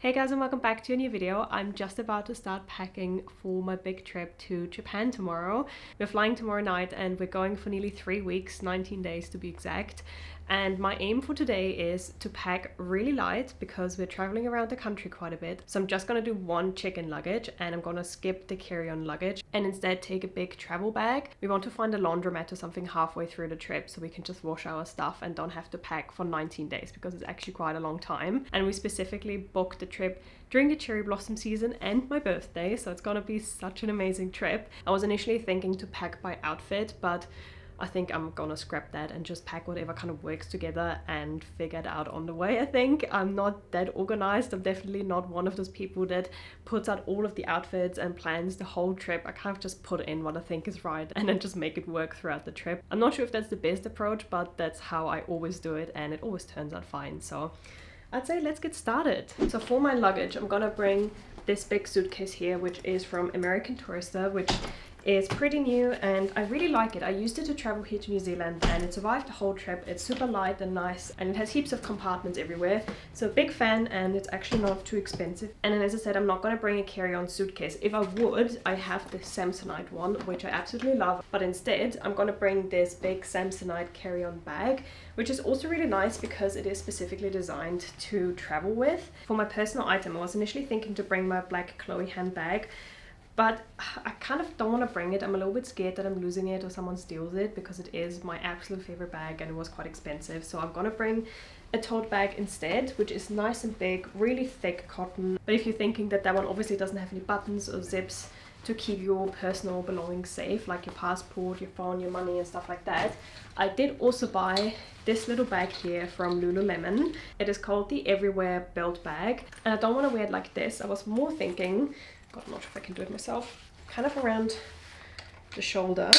Hey guys, and welcome back to a new video. I'm just about to start packing for my big trip to Japan tomorrow. We're flying tomorrow night and we're going for nearly 3 weeks, 19 days to be exact. And my aim for today is to pack really light because we're traveling around the country quite a bit. So I'm just gonna do one check-in luggage and I'm gonna skip the carry-on luggage and instead take a big travel bag. We want to find a laundromat or something halfway through the trip so we can just wash our stuff and don't have to pack for 19 days because it's actually quite a long time. And we specifically booked the trip during the cherry blossom season and my birthday, so it's gonna be such an amazing trip. I was initially thinking to pack by outfit, but I think I'm gonna scrap that and just pack whatever kind of works together and figure it out on the way. I think I'm not that organized. I'm definitely not one of those people that puts out all of the outfits and plans the whole trip. I kind of just put in what I think is right and then just make it work throughout the trip. I'm not sure if that's the best approach, but that's how I always do it and it always turns out fine. So I'd say let's get started. So for my luggage, I'm gonna bring this big suitcase here, which is from American Tourister, which is pretty new and I really like it. I used it to travel here to New Zealand and it survived the whole trip. It's super light and nice and it has heaps of compartments everywhere. So big fan, and it's actually not too expensive. And then as I said, I'm not going to bring a carry-on suitcase. If I would, I have the Samsonite one, which I absolutely love. But instead, I'm going to bring this big Samsonite carry-on bag, which is also really nice because it is specifically designed to travel with. For my personal item, I was initially thinking to bring my black Chloe handbag, but I kind of don't want to bring it. I'm a little bit scared that I'm losing it or someone steals it because it is my absolute favorite bag and it was quite expensive. So I'm gonna bring a tote bag instead, which is nice and big, really thick cotton. But if you're thinking that that one obviously doesn't have any buttons or zips to keep your personal belongings safe, like your passport, your phone, your money and stuff like that, I did also buy this little bag here from Lululemon. It is called the Everywhere Belt Bag and I don't want to wear it like this. I was more thinking, God, I'm not sure if I can do it myself, kind of around the shoulder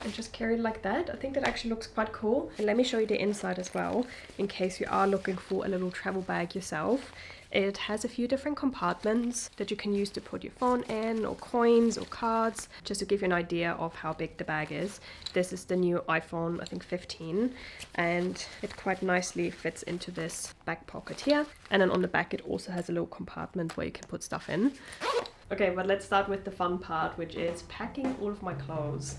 and just carry it like that. I think that actually looks quite cool. And let me show you the inside as well, in case you are looking for a little travel bag yourself. It has a few different compartments that you can use to put your phone in, or coins or cards, just to give you an idea of how big the bag is. This is the new iPhone, I think 15, and it quite nicely fits into this back pocket here. And then on the back it also has a little compartment where you can put stuff in. Okay, but let's start with the fun part, which is packing all of my clothes.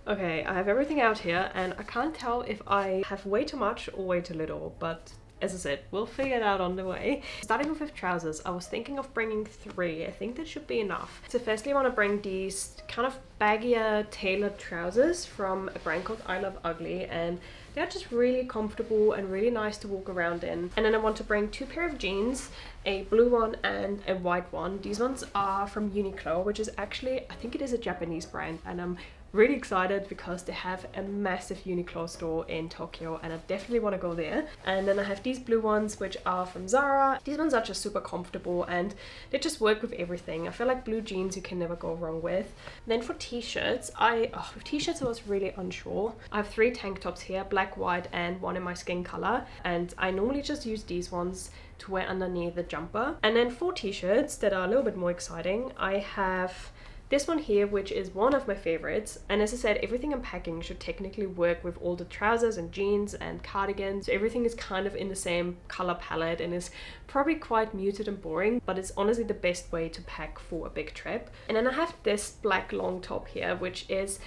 Okay, I have everything out here and I can't tell if I have way too much or way too little, but as I said, we'll figure it out on the way. Starting off with trousers, I was thinking of bringing 3. I think that should be enough. So firstly, I want to bring these kind of baggier tailored trousers from a brand called I Love Ugly, and they're just really comfortable and really nice to walk around in. And then I want to bring 2 pair of jeans, a blue one and a white one. These ones are from Uniqlo, which is actually, I think it is a Japanese brand, and I'm really excited because they have a massive Uniqlo store in Tokyo and I definitely want to go there. And then I have these blue ones, which are from Zara. These ones are just super comfortable and they just work with everything. I feel like blue jeans you can never go wrong with. And then for t-shirts, with t-shirts I was really unsure. I have 3 tank tops here, black, white and one in my skin color, and I normally just use these ones to wear underneath the jumper. And then for t-shirts that are a little bit more exciting, I have this one here, which is one of my favorites. And as I said, everything I'm packing should technically work with all the trousers and jeans and cardigans. So everything is kind of in the same color palette and is probably quite muted and boring, but it's honestly the best way to pack for a big trip. And then I have this black long top here, which is,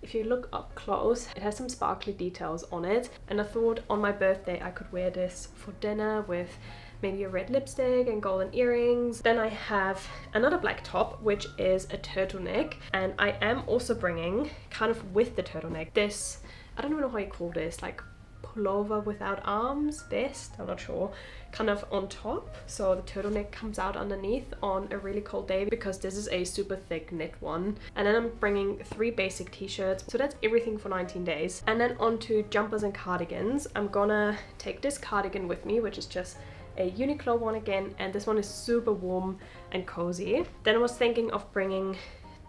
if you look up close, it has some sparkly details on it. And I thought on my birthday I could wear this for dinner with maybe a red lipstick and golden earrings. Then I have another black top, which is a turtleneck, and I am also bringing, kind of with the turtleneck, this, I don't even know how you call this, like pullover without arms, vest, I'm not sure, kind of on top, so the turtleneck comes out underneath on a really cold day because this is a super thick knit one. And then I'm bringing 3 basic t-shirts, so that's everything for 19 days. And then onto jumpers and cardigans. I'm gonna take this cardigan with me, which is just a Uniqlo one again, and this one is super warm and cozy. Then I was thinking of bringing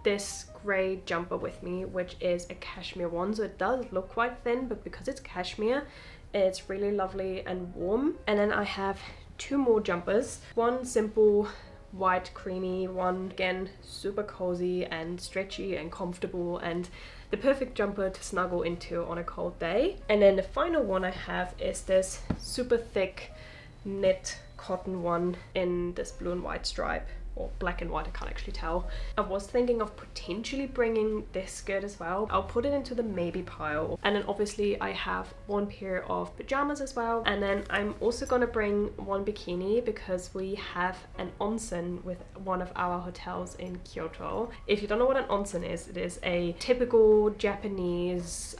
this grey jumper with me, which is a cashmere one, so it does look quite thin, but because it's cashmere, it's really lovely and warm. And then I have 2 more jumpers. One simple white creamy one, again super cozy and stretchy and comfortable and the perfect jumper to snuggle into on a cold day. And then the final one I have is this super thick knit cotton one in this blue and white stripe, or black and white, I can't actually tell. I was thinking of potentially bringing this skirt as well. I'll put it into the maybe pile. And then obviously I have one pair of pajamas as well. And then I'm also gonna bring one bikini because we have an onsen with one of our hotels in Kyoto. If you don't know what an onsen is, it is a typical Japanese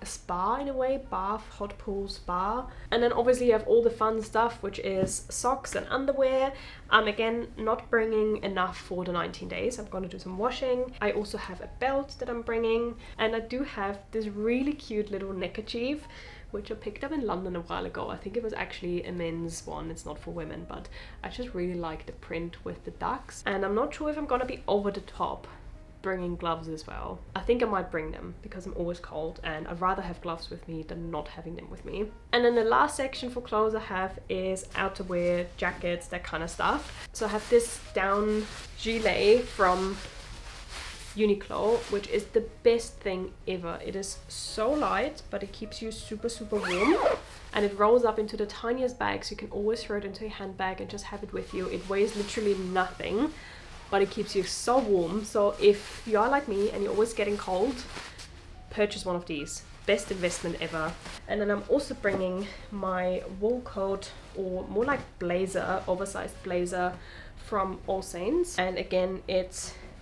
spa in a way, bath, hot pool spa. And then obviously you have all the fun stuff, which is socks and underwear. Again, not bringing enough for the 19 days. I'm going to do some washing. I also have a belt that I'm bringing, and I do have this really cute little neckerchief which I picked up in London a while ago. I think it was actually a men's one, it's not for women, but I just really like the print with the ducks. And I'm not sure if I'm going to be over the top bringing gloves as well. I think I might bring them because I'm always cold and I'd rather have gloves with me than not having them with me. And then the last section for clothes I have is outerwear, jackets, that kind of stuff. So I have this down gilet from Uniqlo, which is the best thing ever. It is so light, but it keeps you super warm, and it rolls up into the tiniest bag, so you can always throw it into your handbag and just have it with you. It weighs literally nothing, but it keeps you so warm. So if you are like me and you're always getting cold, purchase one of these. Best investment ever. And then I'm also bringing my wool coat, or more like blazer, oversized blazer from All Saints. And again,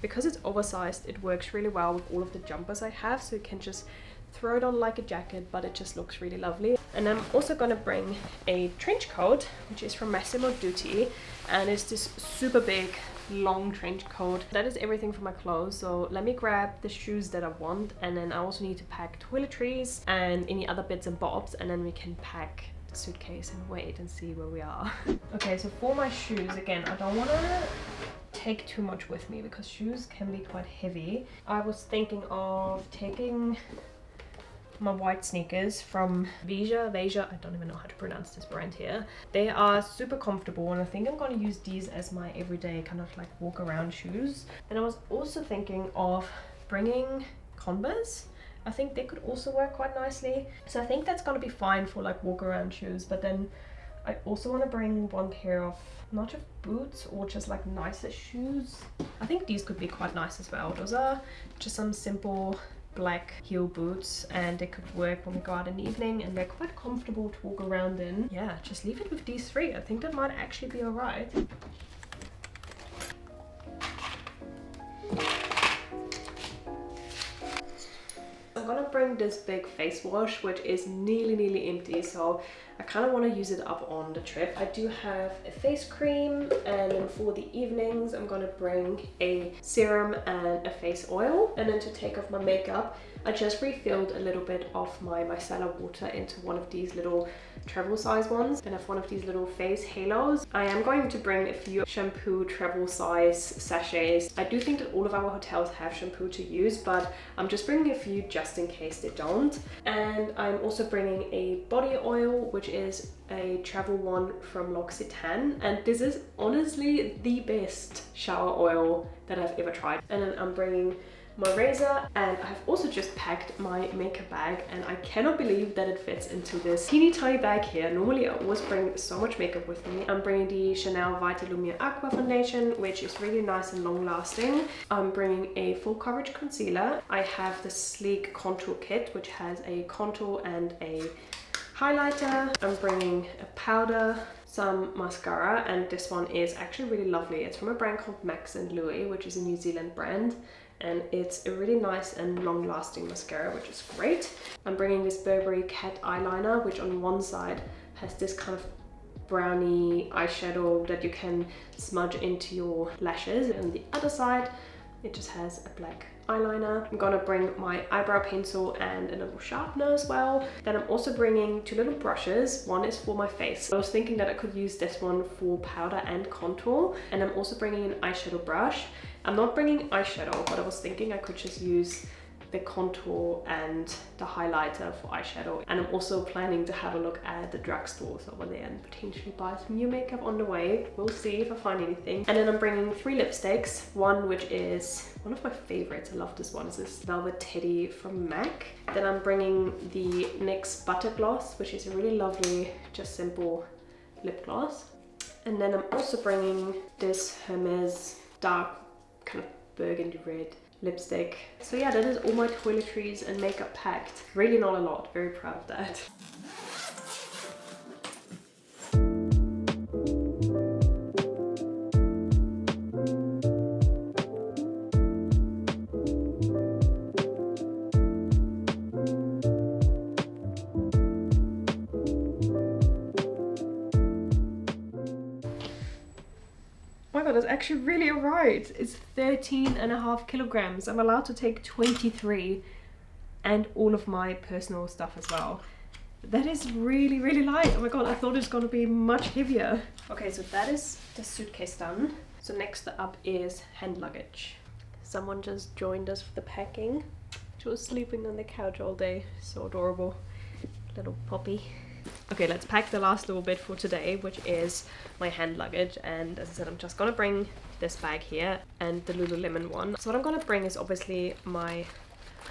because it's oversized, it works really well with all of the jumpers I have, so you can just throw it on like a jacket, but it just looks really lovely. And I'm also gonna bring a trench coat, which is from Massimo Dutti, and it's this super big long trench coat. That is everything for my clothes, so let me grab the shoes that I want, and then I also need to pack toiletries and any other bits and bobs, and then we can pack the suitcase and wait and see where we are. Okay, so for my shoes, again, I don't want to take too much with me because shoes can be quite heavy. I was thinking of taking my white sneakers from Veja, I don't even know how to pronounce this brand here. They are super comfortable, and I think I'm going to use these as my everyday kind of like walk around shoes. And I was also thinking of bringing Converse. I think they could also work quite nicely. So I think that's going to be fine for like walk around shoes, but then I also want to bring one pair of not just boots or just like nicer shoes. I think these could be quite nice as well. Those are just some simple black heel boots, and they could work when we go out in the evening, and they're quite comfortable to walk around in. Yeah, just leave it with these three. I think that might actually be alright. I'm gonna bring this big face wash, which is nearly empty, so I kind of want to use it up on the trip. I do have a face cream, and then for the evenings I'm gonna bring a serum and a face oil. And then to take off my makeup, I just refilled a little bit of my micellar water into one of these little travel size ones, and I have one of these little face halos. I am going to bring a few shampoo travel size sachets. I do think that all of our hotels have shampoo to use, but I'm just bringing a few just in case they don't. And I'm also bringing a body oil, which is a travel one from L'Occitane, and this is honestly the best shower oil that I've ever tried. And then I'm bringing my razor, and I have also just packed my makeup bag, and I cannot believe that it fits into this teeny tiny bag here. Normally I always bring so much makeup with me. I'm bringing the Chanel Vita Lumiere Aqua foundation, which is really nice and long lasting. I'm bringing a full coverage concealer. I have the sleek contour kit, which has a contour and a highlighter. I'm bringing a powder, some mascara, and this one is actually really lovely. It's from a brand called Max & Louis, which is a New Zealand brand, and it's a really nice and long-lasting mascara, which is great. I'm bringing this Burberry cat eyeliner, which on one side has this kind of brownie eyeshadow that you can smudge into your lashes, and the other side it just has a black eyeliner. I'm gonna bring my eyebrow pencil and a little sharpener as well. Then I'm also bringing two little brushes. One is for my face. I was thinking that I could use this one for powder and contour, and I'm also bringing an eyeshadow brush. I'm not bringing eyeshadow, but I was thinking I could just use the contour and the highlighter for eyeshadow. And I'm also planning to have a look at the drugstores over there and potentially buy some new makeup on the way. We'll see if I find anything. And then I'm bringing 3 lipsticks. One which is one of my favorites. I love this one. It's this Velvet Teddy from MAC. Then I'm bringing the NYX Butter Gloss, which is a really lovely, just simple lip gloss. And then I'm also bringing this Hermes dark kind of burgundy red lipstick. So yeah, that is all my toiletries and makeup packed. Really not a lot, very proud of that. Oh my god, that's actually really alright. It's 13.5 kilograms. I'm allowed to take 23 and all of my personal stuff as well. That is really, really light. Oh my god, I thought it was gonna be much heavier. Okay, so that is the suitcase done. So next up is hand luggage. Someone just joined us for the packing. She was sleeping on the couch all day. So adorable. Little puppy. Okay, let's pack the last little bit for today, which is my hand luggage. And as I said, I'm just gonna bring this bag here and the Lululemon one. So what I'm gonna bring is obviously my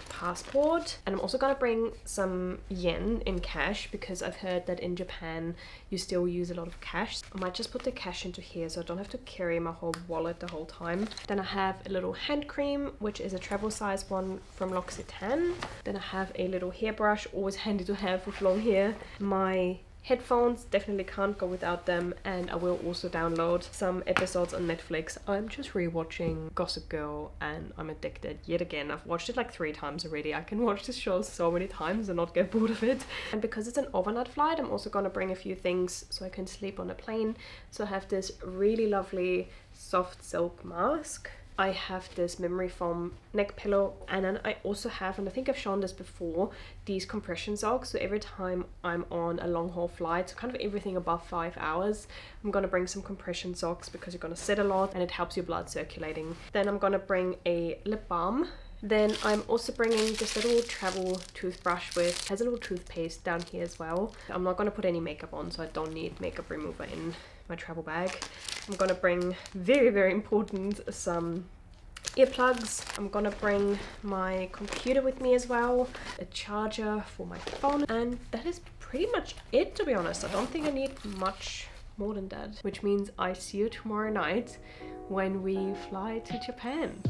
passport, and I'm also gonna bring some yen in cash because I've heard that in Japan you still use a lot of cash. I might just put the cash into here so I don't have to carry my whole wallet the whole time. Then I have a little hand cream, which is a travel size one from L'Occitane. Then I have a little hairbrush, always handy to have with long hair. My headphones, definitely can't go without them, and I will also download some episodes on Netflix. I'm just rewatching Gossip Girl and I'm addicted yet again. I've watched it like 3 times already. I can watch this show so many times and not get bored of it. And because it's an overnight flight, I'm also gonna bring a few things so I can sleep on a plane. So I have this really lovely soft silk mask. I have this memory foam neck pillow, and then I also have, and I think I've shown this before, these compression socks. So every time I'm on a long haul flight, so kind of everything above 5 hours, I'm gonna bring some compression socks because you're gonna sit a lot and it helps your blood circulating. Then I'm gonna bring a lip balm. Then I'm also bringing this little travel toothbrush with, has a little toothpaste down here as well. I'm not gonna put any makeup on, so I don't need makeup remover in my travel bag. I'm gonna bring, very, very important, some earplugs. I'm gonna bring my computer with me as well, a charger for my phone, and that is pretty much it, to be honest. I don't think I need much more than that, which means I see you tomorrow night when we fly to Japan.